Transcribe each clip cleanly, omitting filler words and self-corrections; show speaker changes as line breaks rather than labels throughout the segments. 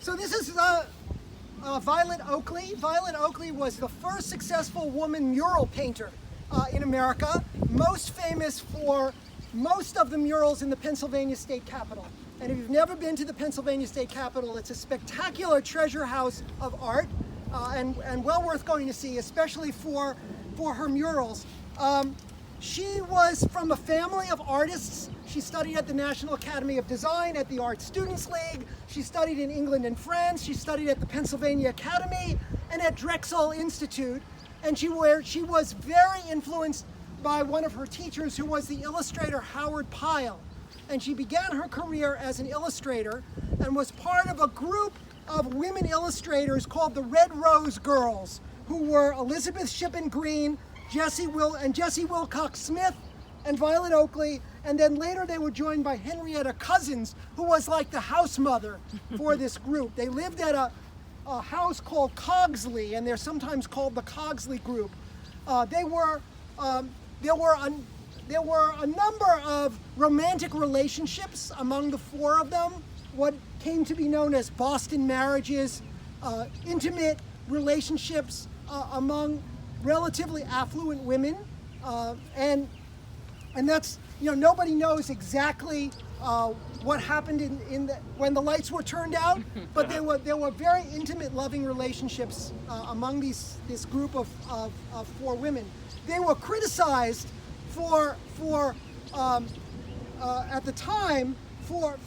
So this is Violet Oakley. Violet Oakley was the first successful woman mural painter in America, most famous for most of the murals in the Pennsylvania State Capitol. And if you've never been to the Pennsylvania State Capitol, it's a spectacular treasure house of art and well worth going to see, especially for her murals. She was from a family of artists. She studied at the National Academy of Design, at the Art Students League. She studied in England and France. She studied at the Pennsylvania Academy and at Drexel Institute. And she was very influenced by one of her teachers, who was the illustrator Howard Pyle. And she began her career as an illustrator and was part of a group of women illustrators called the Red Rose Girls, who were Elizabeth Shippen Green, Jessie Wilcox Smith, and Violet Oakley. And then later they were joined by Henrietta Cousins, who was like the house mother for this group. They lived at a house called Cogsley, and they're sometimes called the Cogsley Group. There were a number of romantic relationships among the four of them, what came to be known as Boston marriages, intimate relationships among relatively affluent women, and that's, nobody knows exactly what happened when the lights were turned out, but there were very intimate, loving relationships among this group of four women. They were criticized for at the time for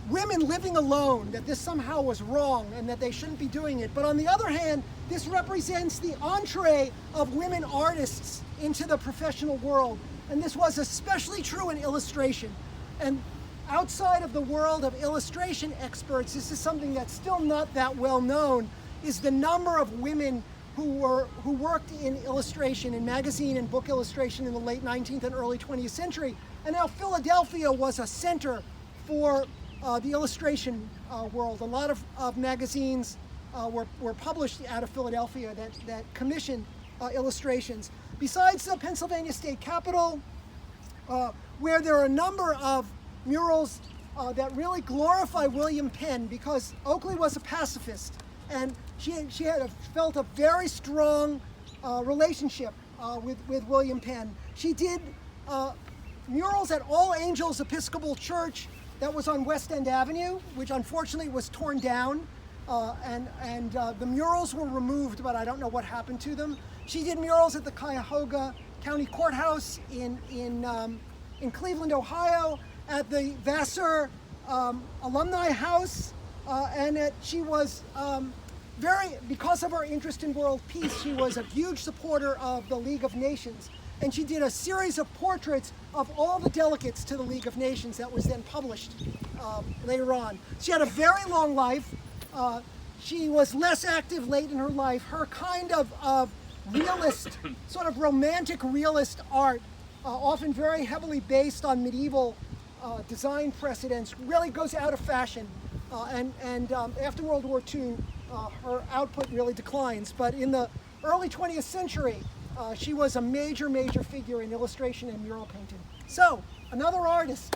women living alone, that this somehow was wrong and that they shouldn't be doing it. But on the other hand, this represents the entree of women artists into the professional world. And this was especially true in illustration. And outside of the world of illustration experts, this is something that's still not that well known, is the number of women who worked in illustration, in magazine and book illustration in the late 19th and early 20th century. And now Philadelphia was a center for the illustration world. A lot of magazines were published out of Philadelphia that commissioned illustrations. Besides the Pennsylvania State Capitol, where there are a number of murals that really glorify William Penn, because Oakley was a pacifist, and she had felt a very strong relationship with William Penn. She did murals at All Angels Episcopal Church that was on West End Avenue, which unfortunately was torn down, and the murals were removed, but I don't know what happened to them. She did murals at the Cuyahoga County Courthouse in Cleveland, Ohio, at the Vassar Alumni House, and she was because of her interest in world peace, she was a huge supporter of the League of Nations. And she did a series of portraits of all the delegates to the League of Nations that was then published later on. She had a very long life. She was less active late in her life. Her kind of realist, sort of romantic realist art, often very heavily based on medieval design precedents, really goes out of fashion. And after World War II, her output really declines. But in the early 20th century, she was a major figure in illustration and mural painting. So, another artist